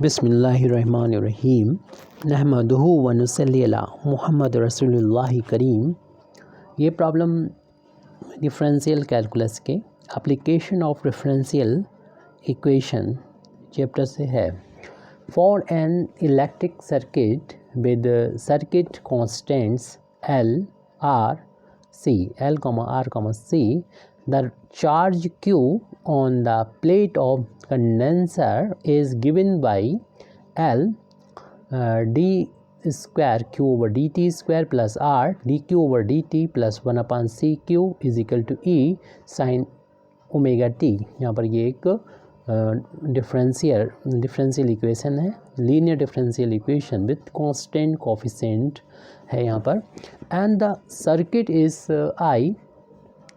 बिस्मिल्लाहिर्रहमानिर्रहीम नहमदुहु व नुसल्ली अला मुहम्मद रसूलुल्लाहि करीम। ये प्रॉब्लम डिफरेंशियल कैलकुलस के application of differential equation chapter से है। For an electric circuit with circuit constants L R C the charge Q on the plate of condenser is given by L d square q over dt square plus R dq over dt plus 1 upon cq is equal to E sin omega t। यहाँ पर ये एक differential equation है, linear differential equation with constant coefficient है यहाँ पर। And the circuit is I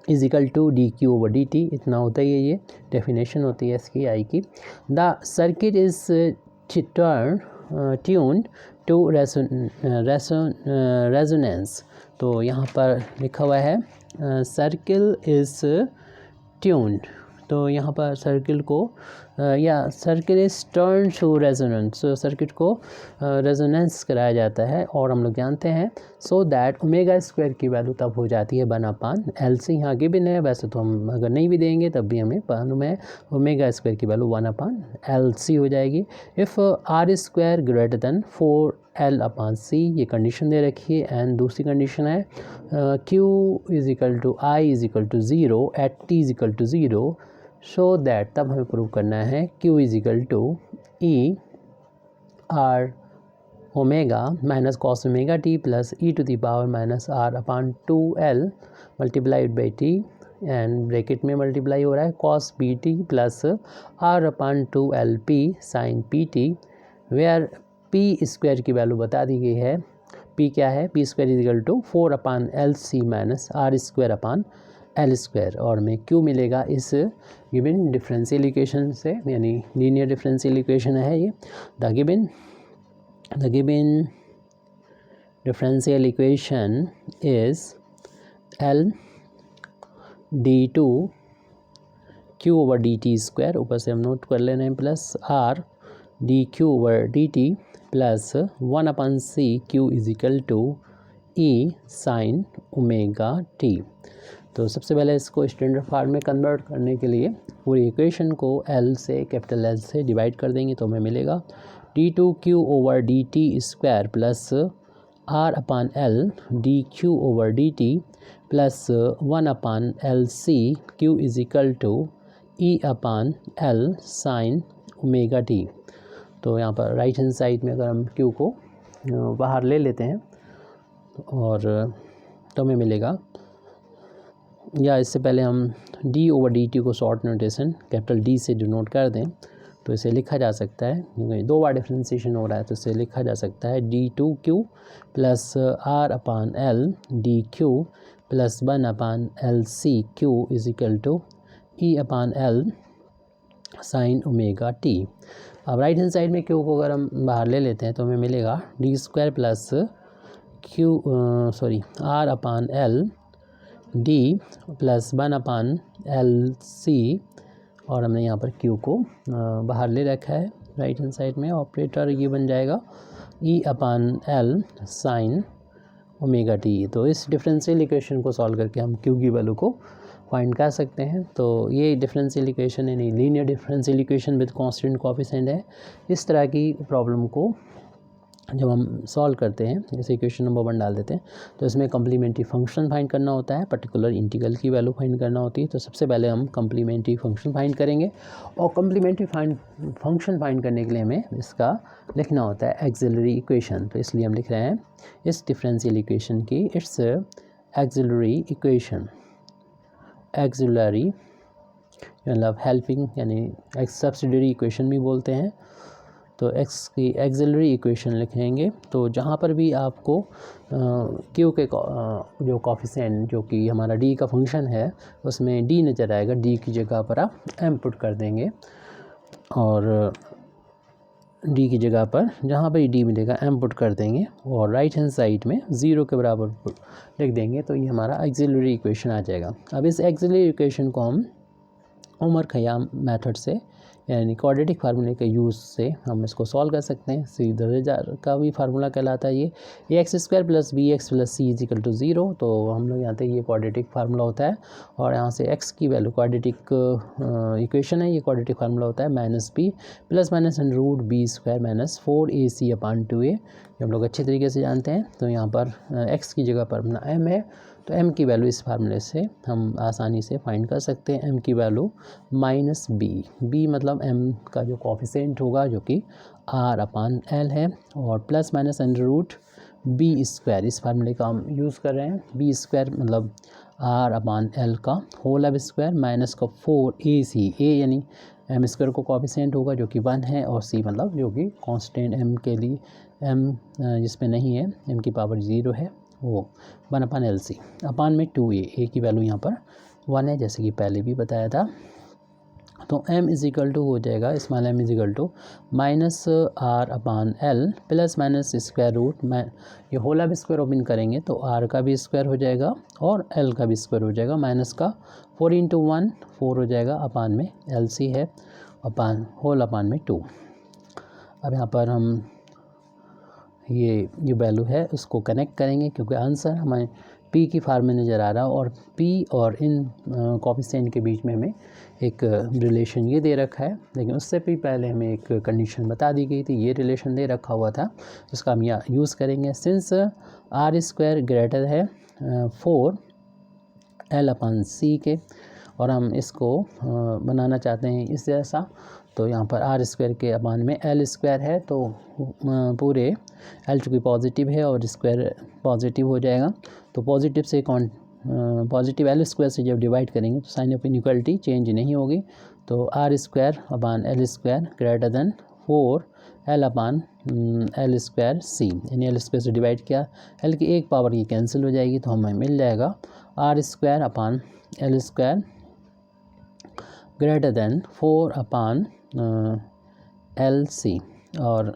is equal to d q over d t, इतना होता ही है, ये डेफिनेशन होती है इसकी आई की। The circuit is tuned to resonance. तो यहाँ पर लिखा हुआ है सर्किल इज ट्यून्ड, तो यहाँ पर सर्किल को या circle is turn to resonance, circuit को रेजोनेंस कराया जाता है। और हम लोग जानते हैं सो दैट ओमेगा स्क्वायर की वैल्यू तब हो जाती है 1/LC। यहाँ गिवन है, वैसे तो हम अगर नहीं भी देंगे तब भी हमें में ओमेगा स्क्वायर की वैल्यू 1/LC हो जाएगी। If R square greater than 4L/C, ये कंडीशन दे रखी है। एंड दूसरी कंडीशन है Q is equal to I is equal to 0 at T is equal to 0, so that तब हमें प्रूव करना है Q is equal to E R omega minus cos omega t plus e to the power minus R upon 2L multiplied by T, and bracket में multiply हो रहा है cos b t plus R upon 2LP sine p t, where P square की value बता दी गई है। P क्या है? P square is equal to 4/LC minus R square upon L square. और हमें Q मिलेगा इस गिवन डिफरेंशियल इक्वेशन से, यानी लीनियर डिफरेंशियल इक्वेशन है ये। The given differential equation is L d2 q over dt square, ऊपर से हम नोट कर ले रहे हैं, plus R dq over dt plus 1/C q is equal to E sine omega t. तो सबसे पहले इसको स्टैंडर्ड फॉर्म में कन्वर्ट करने के लिए पूरी इक्वेशन को L से, कैपिटल L से डिवाइड कर देंगे तो हमें मिलेगा d2q over dt square plus R upon L dq over dt plus 1/LC q is equal to E upon L sine omega t. तो यहाँ पर राइट हैंड साइड में अगर हम q को बाहर ले लेते हैं और तो हमें मिलेगा, या इससे पहले हम d ओवर dt को शॉर्ट नोटेशन कैपिटल D से डिनोट कर दें तो इसे लिखा जा सकता है, क्योंकि दो बार डिफ्रेंशिएशन हो रहा है तो इसे लिखा जा सकता है d2q plus R upon L dq plus 1/LC q is equal to E upon L sine omega t. अब राइट हैंड साइड में q को अगर हम बाहर ले लेते हैं तो हमें मिलेगा d square plus R upon L d plus 1/LC, और हमने यहाँ पर q को बाहर ले रखा है राइट हैंड साइड में। ऑपरेटर ये बन जाएगा E upon L sine omega t. तो इस डिफरेंशियल इक्वेशन को सॉल्व करके हम q की वैल्यू को फाइंड कर सकते हैं। तो ये डिफरेंशियल इक्वेशन यानी linear differential equation with constant coefficient है। इस तरह की प्रॉब्लम को जब हम सॉल्व करते हैं, जैसे इक्वेशन नंबर 1 डाल देते हैं तो इसमें कम्प्लीमेंट्री फंक्शन फाइंड करना होता है, पर्टिकुलर इंटीग्रल की वैल्यू फाइंड करना होती है। तो सबसे पहले हम कम्प्लीमेंट्री फंक्शन फाइंड करेंगे, और कम्प्लीमेंट्री फंक्शन फाइंड करने के लिए हमें इसका लिखना होता है एक्सिलरी इक्वेशन। तो इसलिए हम लिख रहे हैं इस डिफरेंशियल इक्वेशन की इट्स एक्सिलरी इक्वेशन। एक्सिलरी मतलब हेल्पिंग, यानी सब्सिडियरी इक्वेशन भी बोलते हैं। तो x की एक्सिलरी इक्वेशन लिखेंगे, तो जहाँ पर भी आपको q के जो कोफिशिएंट जो कि हमारा d का फंक्शन है उसमें d नज़र आएगा, d की जगह पर आप m पुट कर देंगे, और d की जगह पर जहाँ पर d मिलेगा m पुट कर देंगे, और राइट हैंड साइड में 0 के बराबर लिख देंगे, तो ये हमारा एक्सिलरी इक्वेशन आ जाएगा। अब इस एक्सिलरी इक्वेशन को हम उमर खयाम मेथड से यानी क्वाड्रेटिक फार्मूले के यूज़ से हम इसको सॉल्व कर सकते हैं। सी दर्जा का भी फार्मूला कहलाता है ये ax² + bx + c = 0। तो हम लोग जानते हैं ये क्वाड्रेटिक फार्मूला होता है और यहाँ से x की वैल्यू क्वाड्रेटिक इक्वेशन है, ये क्वाड्रेटिक फार्मूला होता है -b ± (b² - 4ac/2a) हम लोग अच्छे तरीके से जानते हैं। तो यहाँ पर x की जगह पर अपना m है, तो m की वैल्यू इस फार्मूले से हम आसानी से फाइंड कर सकते हैं। m की वैल्यू -b मतलब m का जो कोफिशिएंट होगा जो कि r/l है, और ±√b², इस फार्मूले का हम यूज़ कर रहे हैं। b² मतलब r/l का होल स्क्वायर माइनस का 4ac, a यानी m² को कोफिशिएंट होगा जो कि 1 है, और c मतलब जो कि कांस्टेंट m के लिए m जिसमें नहीं है, m की पावर 0 है, वो 1/LC अपान में 2a की वैल्यू यहाँ पर 1 है, जैसे कि पहले भी बताया था। तो m = हो जाएगा स्मॉल m = -r/l ± में ये होल स्क्वायर ओपन करेंगे तो r का भी स्क्वायर हो जाएगा और l का भी स्क्वायर हो जाएगा, माइनस का 4 × 1 4 हो जाएगा, अपान में LC है, अपान में 2। अब यहाँ पर हम ये जो वैल्यू है उसको कनेक्ट करेंगे, क्योंकि आंसर हमें p की फॉर्म में नज़र आ रहा है और p और इन कोफिशिएंट के बीच में हमें एक रिलेशन ये दे रखा है, लेकिन उससे भी पहले हमें एक कंडीशन बता दी गई थी, ये रिलेशन दे रखा हुआ था, उसका हम यहाँ यूज़ करेंगे। सिंस r² ग्रेटर है 4l/c के, और हम इसको बनाना चाहते हैं इस जैसा, तो यहाँ पर r² के अपान में l² है, तो पूरे l चूँकि पॉजिटिव है और स्क्वायर पॉजिटिव हो जाएगा, तो पॉजिटिव से पॉजिटिव l² से जब डिवाइड करेंगे तो साइन ऑफ इनइक्वालिटी चेंज नहीं होगी। तो r² अपान l² ग्रेटर देन 4l/l²c, यानी l² से डिवाइड किया, l की एक पावर की कैंसिल हो जाएगी, तो हमें मिल जाएगा r² अपान l² ग्रेटर देन 4/LC। और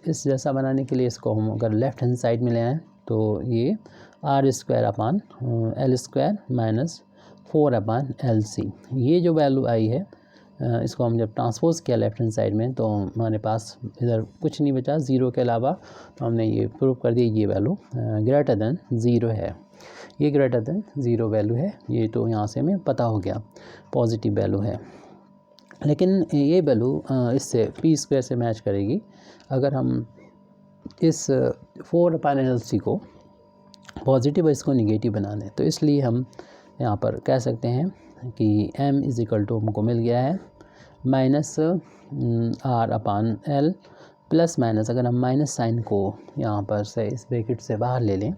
इस जैसा बनाने के लिए इसको हम अगर लेफ़्ट हैंड साइड में ले आएँ तो ये r² अपान l² माइनस 4/LC, ये जो वैल्यू आई है इसको हम जब ट्रांसपोज किया लेफ्ट हैंड साइड में तो हमारे पास इधर कुछ नहीं बचा 0 के अलावा, तो हमने ये प्रूव कर दिया ये वैल्यू ग्रेटर देन 0 है, ये ग्रेटर देन 0 वैल्यू है, ये तो यहाँ से हमें पता हो गया पॉजिटिव वैल्यू है। लेकिन ये वैल्यू इससे p² से मैच करेगी अगर हम इस 4/LC को पॉजिटिव और इसको निगेटिव बना दें, तो इसलिए हम यहाँ पर कह सकते हैं कि m = हमको मिल गया है -r/l प्लस माइनस, अगर हम माइनस साइन को यहाँ पर से इस ब्रैकेट से बाहर ले लें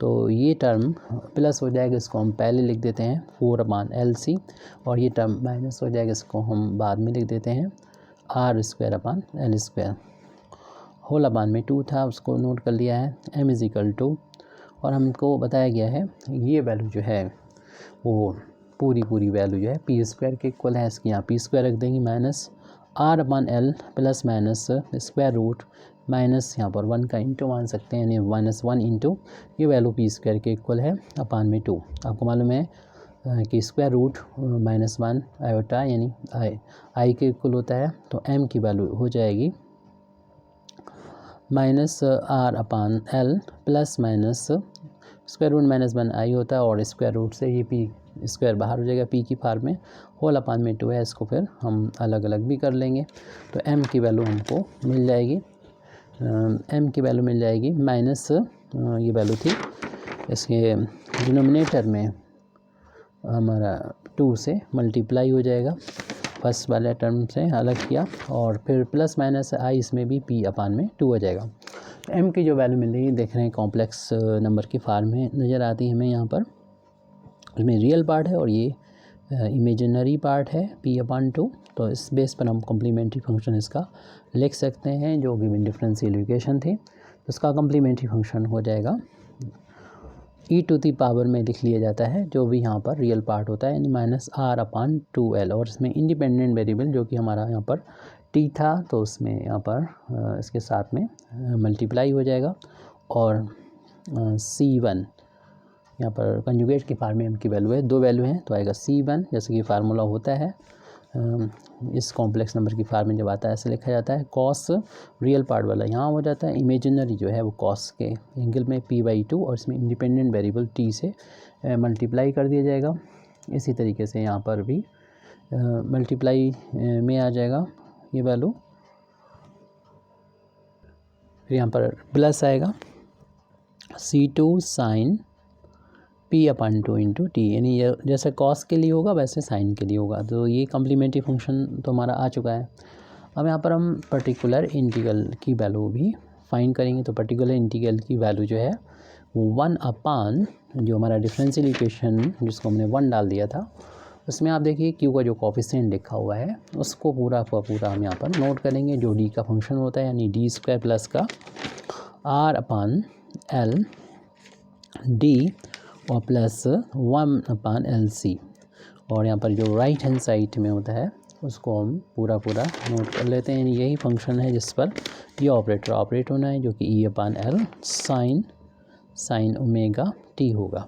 तो ये टर्म प्लस हो जाएगा, इसको हम पहले लिख देते हैं 4/LC, और ये टर्म माइनस हो जाएगा, इसको हम बाद में लिख देते हैं r²/l², होल अपान में 2 था उसको नोट कर लिया है। m = और हमको बताया गया है ये वैल्यू जो है वो पूरी वैल्यू जो है p² के इक्वल है, इसकी यहाँ p² रख देंगे, minus r/l plus minus square root minus यहाँ पर 1 का इंटू मान सकते हैं, यानी -1 इंटू ये वैल्यू p² के इक्वल है अपान में 2। आपको मालूम है कि स्क्वायर रूट -1 आयोटा यानी i के इक्वल होता है, तो m की वैल्यू हो जाएगी -r/l plus minus square root -1 i होता है, और स्क्वायर रूट से ये p² बाहर हो जाएगा p की फॉर्म में, होल अपान में 2 है, इसको फिर हम अलग अलग भी कर लेंगे, तो m की वैल्यू हमको मिल जाएगी, m की वैल्यू मिल जाएगी माइनस ये वैल्यू थी, इसके डिनोमिनेटर में हमारा 2 से मल्टीप्लाई हो जाएगा, फर्स्ट वाले टर्म से अलग किया, और फिर प्लस माइनस i इसमें भी p अपान में 2 हो जाएगा। तो m की जो वैल्यू मिल रही है देख रहे हैं कॉम्प्लेक्स नंबर की फॉर्म में नज़र आती है हमें यहाँ पर, इसमें रियल पार्ट है और ये इमेजिनरी पार्ट है p/2, तो इस बेस पर हम कॉम्प्लीमेंट्री फंक्शन इसका लिख सकते हैं, जो गिवन डिफरेंशियल इक्वेशन थी, तो इसका कॉम्प्लीमेंट्री फंक्शन हो जाएगा e⁻ में लिख लिया जाता है, जो भी यहाँ पर रियल पार्ट होता है, यानी -r/2l, और इसमें इंडिपेंडेंट वेरिएबल जो कि हमारा यहाँ पर t था, तो उसमें यहाँ पर इसके साथ में मल्टीप्लाई हो जाएगा, और c1 यहाँ पर कंजुगेट की फॉर्म में m की वैल्यू है, 2 वैल्यू हैं, तो आएगा c1 जैसे कि फार्मूला होता है इस कॉम्प्लेक्स नंबर की फॉर्म में जब आता है ऐसे लिखा जाता है। कॉस रियल पार्ट वाला यहाँ हो जाता है, इमेजिनरी जो है वो कॉस के एंगल में p/2 और इसमें इंडिपेंडेंट वेरिएबल t से मल्टीप्लाई कर दिया जाएगा। इसी तरीके से यहाँ पर भी मल्टीप्लाई में आ जाएगा ये वैल्यू, फिर यहाँ पर प्लस आएगा c2 sine p/2 into T, यानी जैसे कॉस के लिए होगा वैसे साइन के लिए होगा। तो ये कम्प्लीमेंट्री फंक्शन तो हमारा आ चुका है। अब यहाँ पर हम पर्टिकुलर इंटीग्रल की वैल्यू भी फाइंड करेंगे। तो पर्टिकुलर इंटीग्रल की वैल्यू जो है वो 1 जो हमारा डिफरेंशियल इक्वेशन जिसको हमने 1 डाल दिया था उसमें आप देखिए क्यू का जो कोफिशिएंट लिखा हुआ है उसको पूरा का पूरा हम यहाँ पर नोट करेंगे। जो डी का फंक्शन होता है यानी d² प्लस का r/l डी और प्लस 1/LC, और यहाँ पर जो राइट हैंड साइड में होता है उसको हम पूरा नोट कर लेते हैं। यही फंक्शन है जिस पर ये ऑपरेटर ऑपरेट होना है, जो कि E/L साइन ओमेगा टी होगा।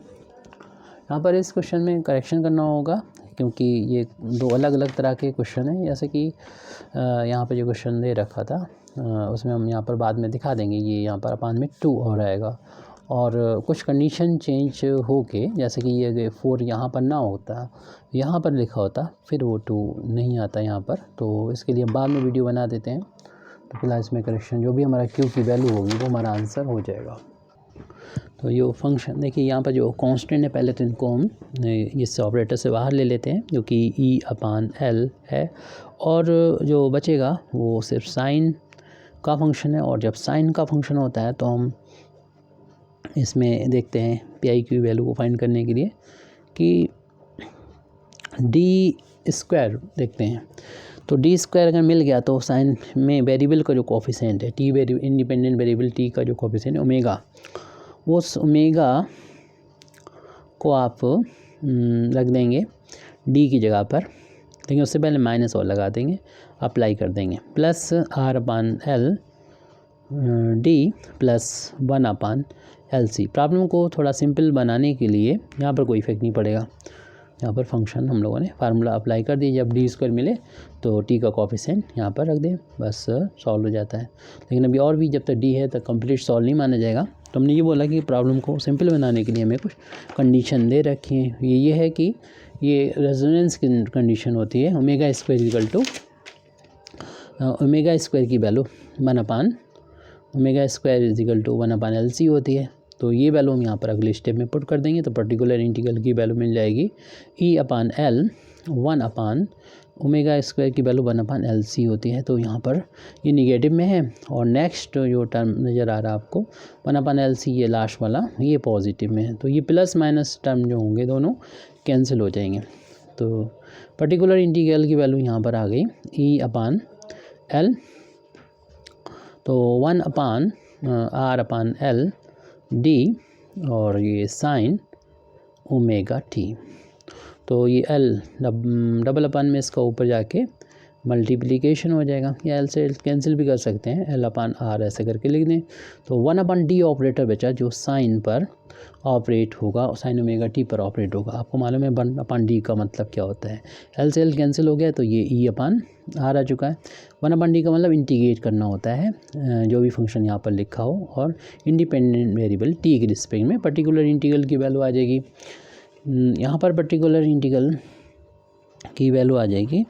यहाँ पर इस क्वेश्चन में करेक्शन करना होगा क्योंकि ये दो अलग अलग तरह के क्वेश्चन हैं। जैसे कि यहाँ पर जो क्वेश्चन दे रखा था उसमें हम यहाँ पर बाद में दिखा देंगे, ये यहाँ पर अपान में 2 हो रहेगा और कुछ कंडीशन चेंज हो के, जैसे कि ये 4 यहाँ पर ना होता, यहाँ पर लिखा होता, फिर वो 2 नहीं आता यहाँ पर, तो इसके लिए बाद में वीडियो बना देते हैं। तो फिलहाल इसमें करेक्शन जो भी हमारा क्यू की वैल्यू होगी वो हमारा आंसर हो जाएगा। तो ये फंक्शन देखिए यहाँ पर जो कांस्टेंट है पहले तो इनको हम इस ऑपरेटर से बाहर ले लेते हैं जो कि E/L है, और जो बचेगा वो सिर्फ साइन का फंक्शन है। और जब साइन का फंक्शन होता है तो हम इसमें देखते हैं पी की वैल्यू को फाइंड करने के लिए कि d² देखते हैं। तो d² अगर मिल गया तो साइन में वेरिएबल का जो कोफिशिएंट है टी इंडिपेंडेंट वेरिएबल t का जो कोफिशिएंट है ओमेगा, वो उस ओमेगा को आप रख देंगे d की जगह पर, लेकिन उससे पहले माइनस और लगा देंगे, अप्लाई कर देंगे, plus r/l d plus 1/LC। Problem को थोड़ा सिंपल बनाने के लिए यहाँ पर कोई इफेक्ट नहीं पड़ेगा, यहाँ पर फंक्शन हम लोगों ने फार्मूला अप्लाई कर दिया। जब d² मिले तो t का कोफिशिएंट यहाँ पर रख दें, बस सॉल्व हो जाता है। लेकिन अभी और भी जब तक d है तो कंप्लीट सॉल्व नहीं माना जाएगा। तो हमने ये बोला कि प्रॉब्लम को सिंपल बनाने के लिए हमें कुछ कंडीशन दे रखी है। ये है कि ये रेजोनेंस की कंडीशन होती है ω² की वैल्यू 1/LC होती है। तो ये वैल्यू हम यहाँ पर अगले स्टेप में पुट कर देंगे। तो पर्टिकुलर इंटीग्रल की वैल्यू मिल जाएगी E/L 1/ω² की वैल्यू 1/LC होती है। तो यहाँ पर ये निगेटिव में है, और नेक्स्ट जो टर्म नज़र आ रहा है आपको 1/LC ये लास्ट वाला ये पॉजिटिव में है। तो ये प्लस माइनस टर्म जो होंगे दोनों कैंसिल हो जाएंगे। तो पर्टिकुलर इंटीग्रल की वैल्यू यहाँ पर आ गई E/L, तो 1/r/L d और ये साइन ओमेगा टी। तो ये L डबल अपन में इसका ऊपर जाके मल्टीप्लिकेशन हो जाएगा, या L से कैंसिल भी कर सकते हैं, L/R ऐसे करके लिख दें। तो 1/d ऑपरेटर बचा जो साइन पर ऑपरेट होगा, साइन ओमेगा टी पर ऑपरेट होगा। आपको मालूम है 1/d का मतलब क्या होता है, L से L कैंसिल हो गया तो ये E/R आ चुका है। 1/d का मतलब इंटीग्रेट करना होता है जो भी फंक्शन यहाँ पर लिखा हो, और इंडिपेंडेंट वेरिएबल t के रिस्पेक्ट में पर्टिकुलर इंटीग्रल की वैल्यू आ जाएगी। यहाँ पर पर्टिकुलर इंटीग्रल की वैल्यू आ जाएगी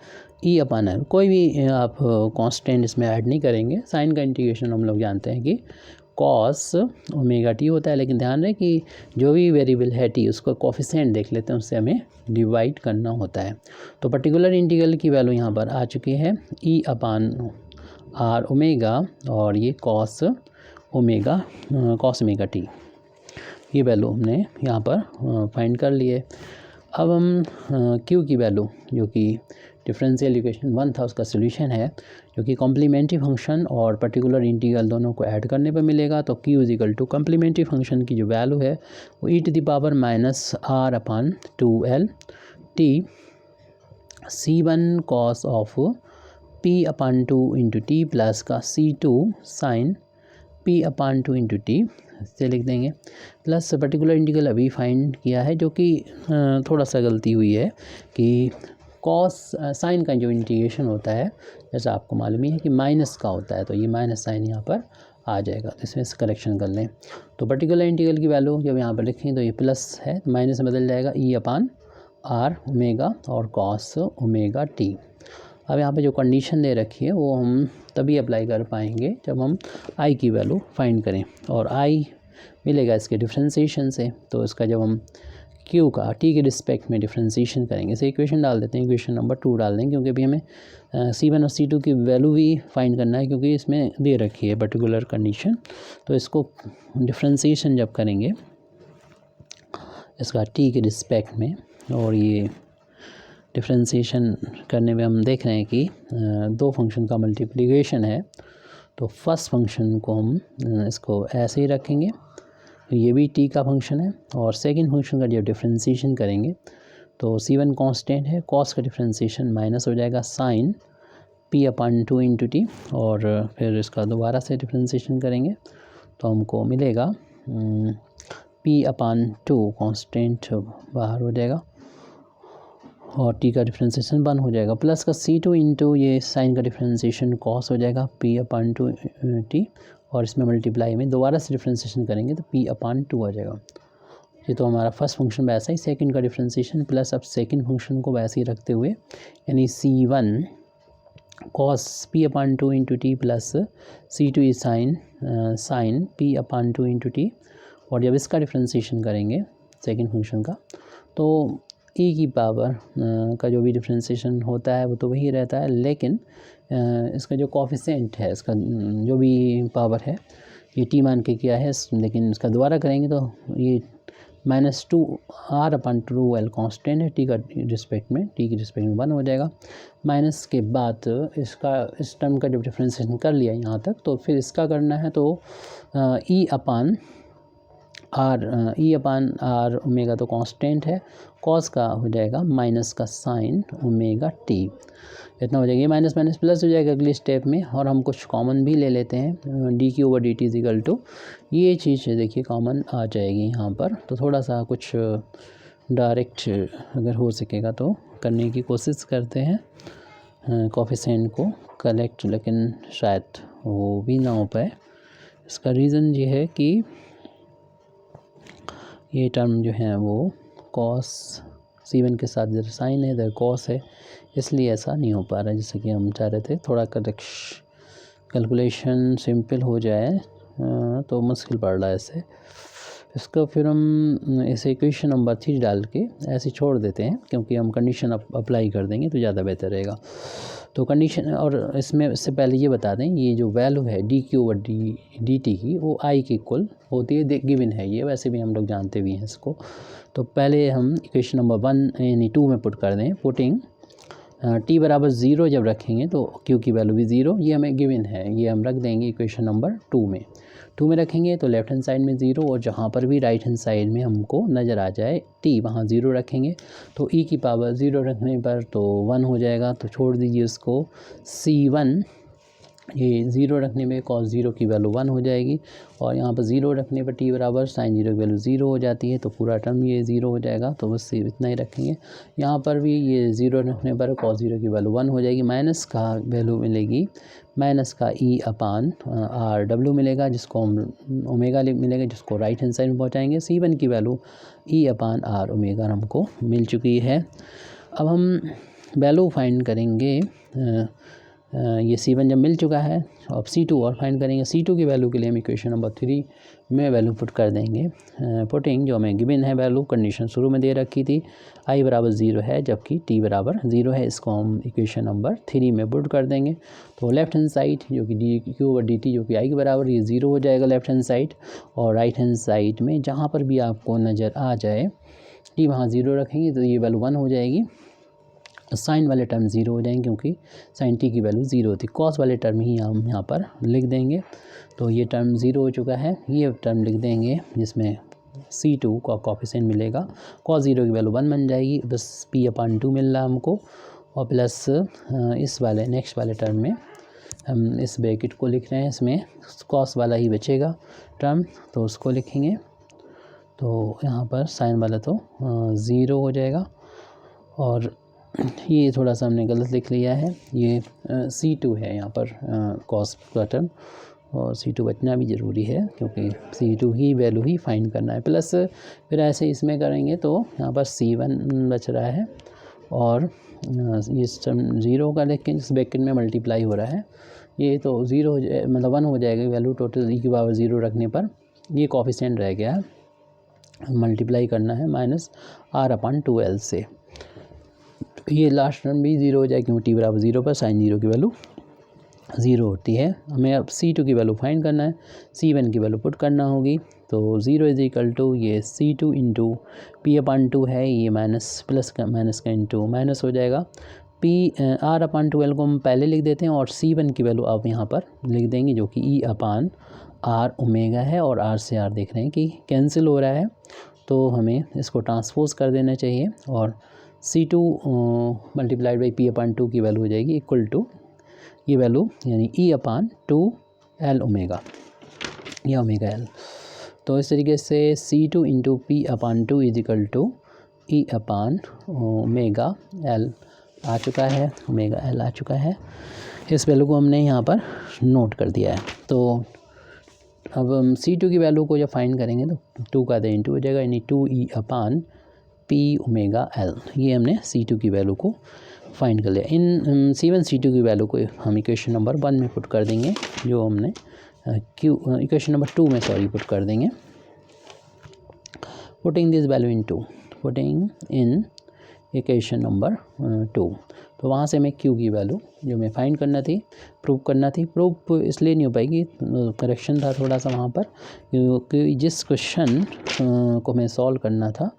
E/L। कोई भी आप कांस्टेंट इसमें ऐड नहीं करेंगे। साइन का इंटीग्रेशन हम लोग जानते हैं कि कॉस ओमेगा टी होता है, लेकिन ध्यान रहे कि जो भी वेरिएबल है टी उसका कोफिशिएंट देख लेते हैं, उससे हमें डिवाइड करना होता है। तो पर्टिकुलर इंटीग्रल की वैल्यू यहाँ पर आ चुकी है E/R ओमेगा, और ये कॉस ओमेगा टी, ये वैल्यू हमने यहाँ पर फाइंड कर ली है। अब हम क्यू की वैल्यू जो कि डिफरेंशियल इक्वेशन 1 था उसका सोल्यूशन है, जो कि कॉम्प्लीमेंट्री फंक्शन और पर्टिकुलर इंटीग्रल दोनों को ऐड करने पर मिलेगा। तो Q = कॉम्प्लीमेंट्री फंक्शन की जो वैल्यू है वो e⁻⁻r/2l t c1 cos of p/2 into t plus का c2 sine p/2 into t से लिख देंगे, प्लस पर्टिकुलर इंटीग्रल अभी फाइंड किया है, जो कि थोड़ा सा गलती हुई है कि कॉस साइन का जो इंटीग्रेशन होता है जैसा आपको मालूम ही है कि माइनस का होता है, तो ये माइनस साइन यहाँ पर आ जाएगा, तो इसमें से करेक्शन कर लें। तो पर्टिकुलर इंटीग्रल की वैल्यू जब यहाँ पर लिखें तो ये प्लस है, माइनस में बदल जाएगा E/R ओमेगा और कॉस ओमेगा टी। अब यहाँ पे जो कंडीशन दे रखी है वो हम तभी अप्लाई कर पाएंगे जब हम I की वैल्यू फाइंड करें, और I मिलेगा इसके डिफ्रेंसीशन से। तो इसका जब हम Q का T के रिस्पेक्ट में डिफ्रेंसीशन करेंगे, इसे इक्वेशन डाल देते हैं, इक्वेशन नंबर 2 डाल दें, क्योंकि अभी हमें C1 और C2 की वैल्यू भी फाइंड करना है, क्योंकि इसमें दे रखी है पर्टिकुलर कंडीशन। तो इसको डिफ्रेंसीशन जब करेंगे इसका T के रिस्पेक्ट में, और ये डिफ्रेंसीशन करने में हम देख रहे हैं कि दो फंक्शन का मल्टीप्लिकेशन है, तो फर्स्ट फंक्शन को हम इसको ऐसे ही रखेंगे, ये भी T का फंक्शन है, और सेकंड फंक्शन का जब डिफ्रेंसीशन करेंगे तो C1 कांस्टेंट है, कॉस का डिफ्रेंसीशन माइनस हो जाएगा साइन P/2 इंटू टी, और फिर इसका दोबारा से डिफ्रेंसीशन करेंगे तो हमको मिलेगा P/2 कांस्टेंट बाहर हो जाएगा और T का डिफ्रेंसीशन 1 हो जाएगा, प्लस का C2 इंटू ये साइन का डिफ्रेंसीशन कॉस हो जाएगा P/2 T, और इसमें मल्टीप्लाई में दोबारा से डिफ्रेंसीशन करेंगे तो P/2 आ जाएगा। ये तो हमारा फर्स्ट फंक्शन वैसा ही, सेकंड का डिफ्रेंसीशन प्लस अब सेकंड फंक्शन को वैसे ही रखते हुए, यानी C1 cos P/2 into t plus C2 sine P/2 into t, और जब इसका डिफ्रेंसीशन करेंगे सेकंड फंक्शन का तो E की पावर का जो भी डिफ्रेंसीशन होता है वो तो वही रहता है, लेकिन इसका जो कोफिशिएंट है, इसका जो भी पावर है ये T मान के किया है, लेकिन इसका दोबारा करेंगे तो ये -2R/2L कांस्टेंट है T की रिस्पेक्ट में 1 हो जाएगा। माइनस के बाद इसका इस टर्म का जब डिफ्रेंसीशन कर लिया यहाँ तक, तो फिर इसका करना है तो E/R ओमेगा तो कांस्टेंट है, कॉस का हो जाएगा माइनस का साइन ओमेगा टी, इतना हो जाएगा। ये माइनस माइनस प्लस हो जाएगा अगले स्टेप में, और हम कुछ कॉमन भी ले लेते हैं, dq/dt इक्वल टू ये चीज़ देखिए कॉमन आ जाएगी यहाँ पर। तो थोड़ा सा कुछ डायरेक्ट अगर हो सकेगा तो करने की कोशिश करते हैं कोफिशिएंट को कलेक्ट, लेकिन शायद वो भी ना हो पाए। इसका रीज़न ये है कि ये टर्म जो है वो कॉस C1 के साथ इधर साइन है इधर कॉस है, इसलिए ऐसा नहीं हो पा रहा है जैसे कि हम चाह रहे थे। थोड़ा कैलकुलेशन सिंपल हो जाए तो मुश्किल पड़ रहा है ऐसे। इसको फिर हम इसे इक्वेशन नंबर 3 डाल के ऐसे छोड़ देते हैं, क्योंकि हम कंडीशन अप्लाई कर देंगे तो ज़्यादा बेहतर रहेगा। तो कंडीशन, और इसमें इससे पहले ये बता दें ये जो वैल्यू है dq/dt की वो I के इक्वल होती है, गिवन है ये, वैसे भी हम लोग जानते भी हैं इसको। तो पहले हम इक्वेशन नंबर 1 यानी 2 में पुट कर दें, पुटिंग t बराबर 0 जब रखेंगे तो q की वैल्यू भी 0, ये हमें गिवन है, ये हम रख देंगे इक्वेशन नंबर 2 में रखेंगे तो लेफ्ट हैंड साइड में 0, और जहाँ पर भी राइट हैंड साइड में हमको नज़र आ जाए t वहाँ 0 रखेंगे, तो e की पावर 0 रखने पर तो 1 हो जाएगा, तो छोड़ दीजिए उसको। C1 ये 0 रखने में cos 0 की वैल्यू 1 हो जाएगी, और यहाँ पर 0 रखने पर t बराबर sin 0 की वैल्यू 0 हो जाती है, तो पूरा टर्म ये 0 हो जाएगा, तो बस इतना ही रखेंगे। यहाँ पर भी ये 0 रखने पर cos 0 की वैल्यू 1 हो जाएगी, माइनस का वैल्यू मिलेगी, माइनस का E/RW मिलेगा, जिसको हम ओमेगा मिलेगा, जिसको राइट हैंड साइड में पहुँचाएंगे। C1 की वैल्यू E/R ओमेगा हमको मिल चुकी है। अब हम वैल्यू फाइंड करेंगे, ये C1 जब मिल चुका है, अब C2 और फाइंड करेंगे। C2 की वैल्यू के लिए हम इक्वेशन नंबर 3 में वैल्यू पुट कर देंगे, पुटिंग जो हमें गिवन है वैल्यू, कंडीशन शुरू में दे रखी थी I बराबर 0 है जबकि t बराबर 0 है, इसको हम इक्वेशन नंबर 3 में पुट कर देंगे। तो लेफ्ट हैंड साइड जो कि dq/dt जो कि I के बराबर, ये 0 हो जाएगा लेफ्ट हैंड साइड, और राइट हैंड साइड में जहाँ पर भी आपको नज़र आ जाए t वहाँ 0 रखेंगे तो ये वैल्यू 1 हो जाएगी, साइन वाले टर्म 0 हो जाएंगे क्योंकि साइन t की वैल्यू 0 होती। कॉस वाले टर्म ही हम यहाँ पर लिख देंगे, तो ये टर्म 0 हो चुका है, ये टर्म लिख देंगे जिसमें C2 का कोफिशिएंट मिलेगा, cos 0 की वैल्यू 1 बन जाएगी, बस P/2 मिल रहा हमको, और प्लस इस वाले नेक्स्ट वाले टर्म में हम इस ब्रैकेट को लिख रहे हैं, इसमें कॉस वाला ही बचेगा टर्म, तो उसको लिखेंगे। तो यहाँ पर साइन वाला तो 0 हो जाएगा, और ये थोड़ा सा हमने गलत लिख लिया है, ये C2 है यहाँ पर कॉस का टर्म, और C2 बचना भी ज़रूरी है क्योंकि C2 ही वैल्यू ही फाइंड करना है। प्लस फिर ऐसे इसमें करेंगे तो यहाँ पर C1 बच रहा है, और ये टर्म 0 का, लेकिन इस ब्रैकेट में मल्टीप्लाई हो रहा है, ये तो 0 हो जाए, मतलब 1 हो जाएगा वैल्यू टोटल e की पावर 0 रखने पर। ये कोफिशिएंट रह गया है, मल्टीप्लाई करना है -r/2l से, ये लास्ट टर्म भी 0 हो जाए क्योंकि t बराबर 0 पर sin 0 की वैल्यू 0 होती है। हमें अब C2 की वैल्यू फाइंड करना है, C1 की वैल्यू पुट करना होगी, तो 0 = ये C2 इंटू P/2 है, ये माइनस प्लस का माइनस का इंटू माइनस हो जाएगा। r/2l को हम पहले लिख देते हैं, और C1 की वैल्यू आप यहाँ पर लिख देंगे जो कि E/r ओमेगा है, और r से r देख रहे हैं कि कैंसिल हो रहा है, तो हमें इसको ट्रांसपोज कर देना चाहिए, और C2 मल्टीप्लाइड बाई P/2 की वैल्यू हो जाएगी इक्वल टू ये वैल्यू यानी E/2l ओमेगा या ओमेगा l। तो इस तरीके से C2 इंटू P/2 = E/ओमेगा l आ चुका है, ओमेगा l आ चुका है। इस वैल्यू को हमने यहाँ पर नोट कर दिया है। तो अब हम C2 की वैल्यू को जब फाइंड करेंगे तो 2 का इंटू हो जाएगा, यानी 2E/P ओमेगा l। ये हमने C2 की वैल्यू को फाइंड कर लिया। इन C1 C2 की वैल्यू को हम इक्वेशन नंबर 1 में पुट कर देंगे, जो हमने इक्वेशन नंबर 2 में पुट कर देंगे। Putting this value in 2, putting in equation number 2, तो वहाँ से हमें Q की वैल्यू जो हमें फाइंड करना थी, प्रूव करना थी, प्रूव इसलिए नहीं हो पाएगी, करेक्शन था थोड़ा सा वहाँ पर, क्योंकि जिस क्वेश्चन को हमें सॉल्व करना था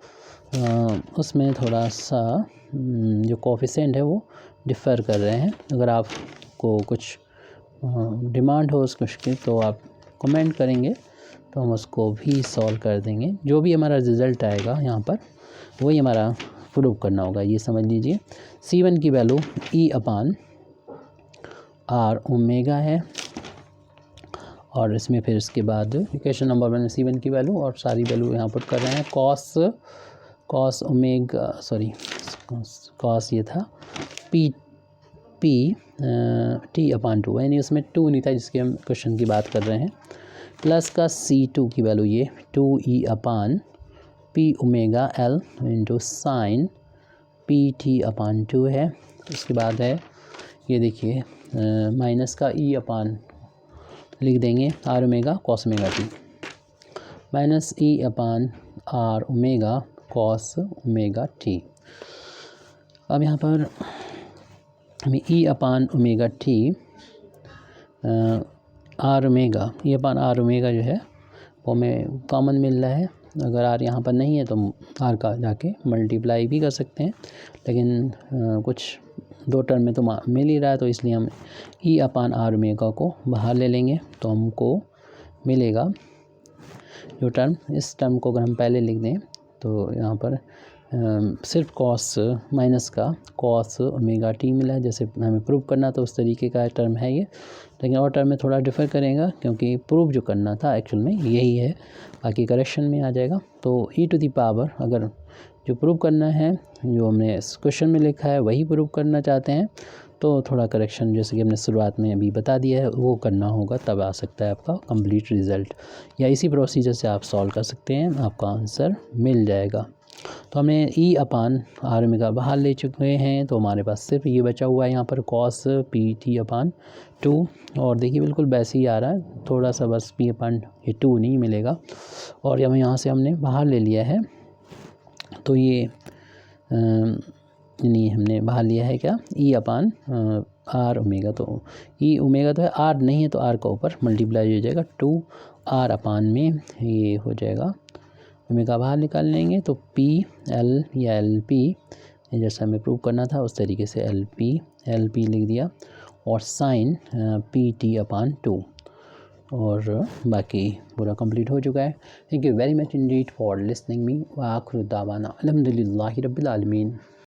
उसमें थोड़ा सा जो कोफिशिएंट है वो डिफ़र कर रहे हैं। अगर आपको कुछ डिमांड हो उस क्वेश्चन की तो आप कमेंट करेंगे, तो हम उसको भी सॉल्व कर देंगे। जो भी हमारा रिज़ल्ट आएगा यहाँ पर वही हमारा प्रूव करना होगा, ये समझ लीजिए। C1 की वैल्यू E/r ओमेगा है, और इसमें फिर इसके बाद इक्वेशन नंबर 1 में C1 की वैल्यू और सारी वैल्यू यहाँ पुट कर रहे हैं। कॉस ओमेगा कॉस ये था T/2, यानी उसमें 2 नहीं था जिसके हम क्वेश्चन की बात कर रहे हैं, प्लस का C2 की वैल्यू ये 2E/P omega l into sine P/2 है। उसके बाद है ये देखिए माइनस का E/, लिख देंगे r omega cos omega t, minus E/r omega cos omega t। अब यहाँ पर हमें E/ओमेगा t r omega E/r omega जो है वो हमें कॉमन मिल रहा है। अगर r यहाँ पर नहीं है तो r का जाके मल्टीप्लाई भी कर सकते हैं, लेकिन कुछ 2 टर्म में तो मिल ही रहा है, तो इसलिए हम E/r ओमेगा को बाहर ले लेंगे, तो हमको मिलेगा जो टर्म, इस टर्म को अगर हम पहले लिख दें तो यहाँ पर सिर्फ कॉस माइनस का कॉस ओमेगा t मिला है, जैसे हमें प्रूव करना तो उस तरीके का टर्म है ये, लेकिन और टर्म में थोड़ा डिफ़र करेगा क्योंकि प्रूव जो करना था एक्चुअल में यही है, बाकी करेक्शन में आ जाएगा। तो e⁻, अगर जो प्रूव करना है जो हमने इस क्वेश्चन में लिखा है वही प्रूव करना चाहते हैं तो थोड़ा करेक्शन जैसे कि हमने शुरुआत में अभी बता दिया है वो करना होगा, तब आ सकता है आपका कंप्लीट रिज़ल्ट, या इसी प्रोसीजर से आप सॉल्व कर सकते हैं, आपका आंसर मिल जाएगा। तो हमने E/r ओमेगा बाहर ले चुके हैं, तो हमारे पास सिर्फ ये बचा हुआ है यहाँ पर cos P/2, और देखिए बिल्कुल वैसे ही आ रहा है, थोड़ा सा बस P/2 नहीं मिलेगा, और जब यहाँ से हमने बाहर ले लिया है तो ये नहीं हमने बाहर लिया है क्या E/r ओमेगा, तो E ओमेगा तो है, r नहीं है तो r का ऊपर मल्टीप्लाई हो जाएगा 2r में ये हो जाएगा, ओमेगा बाहर निकाल लेंगे तो P/L या LP जैसा हमें प्रूव करना था उस तरीके से LP लिख दिया, और साइन P/2, और बाकी पूरा कंप्लीट हो चुका है। Thank you very much Indeed for listening me, व आखिर दावाना अल्हम्दुलिल्लाहि रब्बिल आलमीन।